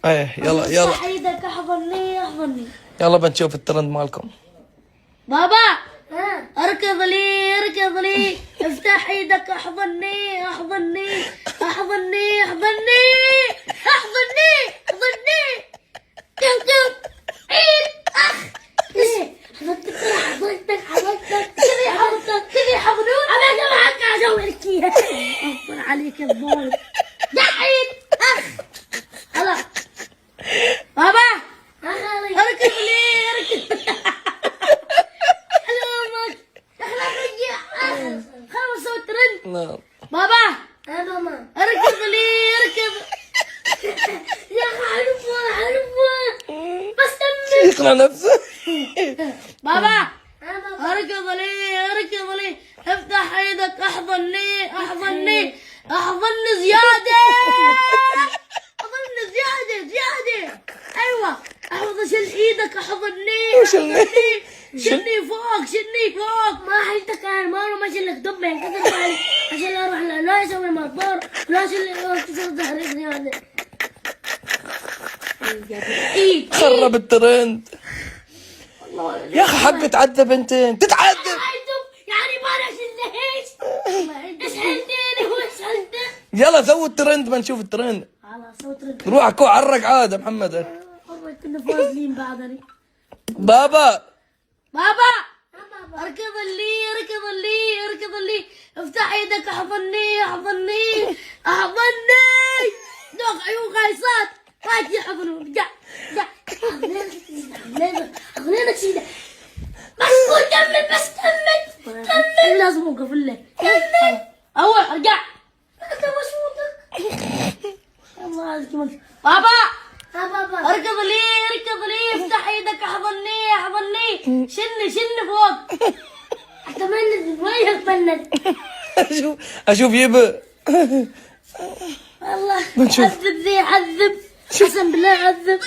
ايه يلا يلا افتح ايدك احضني احضني. يلا بنشوف الترند مالكم. بابا اركض لي اركض لي، افتح ايدك احضني احضني احضني احضني احضني احضني. كم كم عيد اخ ليه حضرتك حضرتك حضرتك كذي حضرتك كذي حضنون. انا معك اسوي لك اياها. اغفر عليك يا الظالم. دحين اخ خلاص. بابا اركض لي اركض. حلومك دخلك رجع اخ خلص سوي ترند. نعم بابا ماما اركض لي اركض. يا اخي حلوة حلوة بس تمت. يقنع نفسه. بابا اركض لي اركض لي، افتح ايدك احضني احضني احضني زيادة. احضني زيادة زيادة. ايوه احضن شل ايدك احضني شلني. شلني فوق شلني فوق. ما حيلتك انا مره ما شلك دب كذا علي عشان اروح لا اسوي مطار لا شل تصير ظهري زيادة. ايد خرب الترند يا اخي. حبي تعذب انت تتعذب. يعني ما نشلهيش. اسهلتني هو اسهلتني. يلا سوي الترند بنشوف الترند. خلاص صوت رد. روح اكو عرق عاد محمد. والله كنا فاضلين بعضني. بابا بابا اركض لي اركض لي اركض لي، افتح ايدك احضني احضني احضني. دوق عيون غايصات ما يحضنون. جا جا اغنينك سيدة. بس قول كمل بس كمل كمل. لازم اوقف له كمل. اول ارجع. انت مشروطك. الله يجزيك. بابا بابا اركض لي اركض لي، افتح ايدك احضني احضني شلني فوق. اتمنى وين اتمنى. اشوف يبه. والله بنشوف. عذب ذي عذب، قسم بالله عذب.